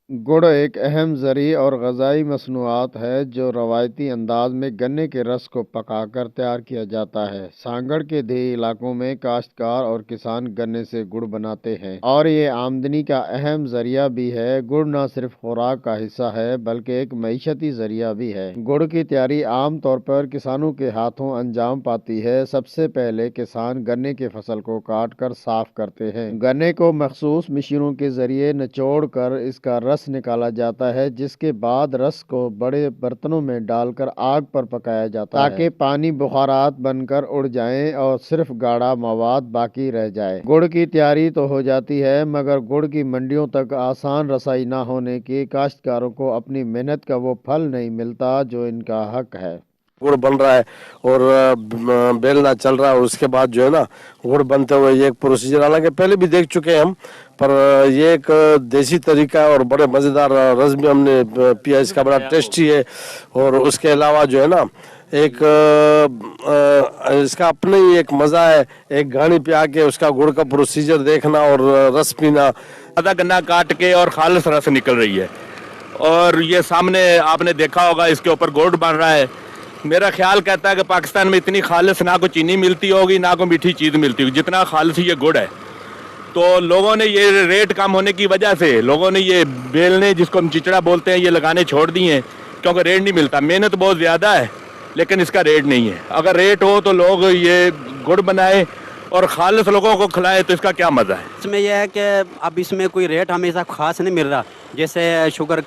गुड़ एक अहम ज़रूरी और ग़ذائی मसनूआत है जो रवायती अंदाज में गन्ने के रस को पकाकर तैयार किया जाता है। सांगड़ के देही इलाकों में काश्तकार और किसान गन्ने से गुड़ बनाते हैं और ये आमदनी का अहम ज़रिया भी है। गुड़ न सिर्फ खुराक का हिस्सा है बल्कि एक मईशती ज़रिया भी है। गुड़ की तैयारी आम तौर पर किसानों के हाथों अंजाम पाती है। सबसे पहले किसान गन्ने की फसल को काट कर साफ करते हैं। गन्ने को मखसूस मशीनों के ज़रिए निचोड़ कर इसका रस निकाला जाता है, जिसके बाद रस को बड़े बर्तनों में डालकर आग पर पकाया जाता है ताकि पानी बुखारात बनकर उड़ जाएं और सिर्फ गाढ़ा मवाद बाकी रह जाए। गुड़ की तैयारी तो हो जाती है मगर गुड़ की मंडियों तक आसान रसाई ना होने की काश्तकारों को अपनी मेहनत का वो फल नहीं मिलता जो इनका हक है। गुड़ बन रहा है और बेलना चल रहा है, उसके बाद जो है ना गुड़ बनते हुए ये एक प्रोसीजर, हालांकि पहले भी देख चुके हैं हम, पर ये एक देसी तरीका है और बड़े मज़ेदार रस भी हमने पिया, इसका बड़ा टेस्टी है। और उसके अलावा जो है ना एक इसका अपना ही एक मज़ा है, एक घानी पे आके उसका गुड़ का प्रोसीजर देखना और रस पीना। आधा गन्ना काट के और खालिस रस निकल रही है और ये सामने आपने देखा होगा इसके ऊपर गुड़ बन रहा है। मेरा ख्याल कहता है कि पाकिस्तान में इतनी खालिस ना को चीनी मिलती होगी ना को मीठी चीज़ मिलती होगी जितना खालिस ये गुड़ है। तो लोगों ने ये रेट कम होने की वजह से लोगों ने ये बेलने, जिसको हम चिचड़ा बोलते हैं, ये लगाने छोड़ दिए हैं क्योंकि रेट नहीं मिलता। मेहनत बहुत ज़्यादा है लेकिन इसका रेट नहीं है। अगर रेट हो तो लोग ये गुड़ बनाए और खालिस लोगों को खिलाए तो इसका क्या मज़ा है। इसमें यह है कि अब इसमें कोई रेट हमेशा खास नहीं मिल रहा, जैसे शुगर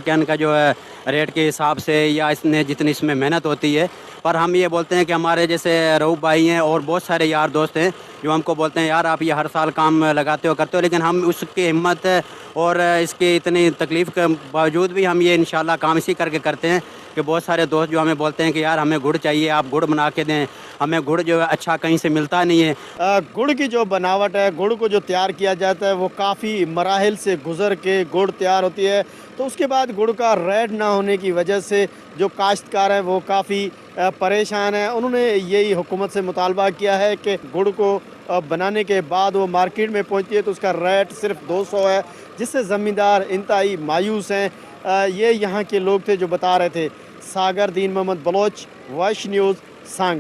कैन का जो है रेट के हिसाब से या इसने जितनी इसमें मेहनत होती है। पर हम ये बोलते हैं कि हमारे जैसे रऊफ भाई हैं और बहुत सारे यार दोस्त हैं जो हमको बोलते हैं यार आप ये हर साल काम लगाते हो करते हो, लेकिन हम उसकी हिम्मत और इसकी इतनी तकलीफ़ के बावजूद भी हम ये इंशाल्लाह काम इसी करके करते हैं कि बहुत सारे दोस्त जो हमें बोलते हैं कि यार हमें गुड़ चाहिए, आप गुड़ बना के दें, हमें गुड़ जो है अच्छा कहीं से मिलता नहीं है। गुड़ की जो बनावट है, गुड़ को जो तैयार किया जाता है वो काफ़ी मराहिल से गुज़र के गुड़ तैयार होती है। तो उसके बाद गुड़ का रेट ना होने की वजह से जो काश्तकार हैं वो काफ़ी परेशान हैं। उन्होंने यही हुकूमत से मुतालबा किया है कि गुड़ को बनाने के बाद वो मार्केट में पहुंचती है तो उसका रेट सिर्फ 200 है, जिससे ज़मींदार इंतहाई मायूस हैं। ये यहाँ के लोग थे जो बता रहे थे। Sagar Deen Mohammad Baloch, voice news, Sanghar.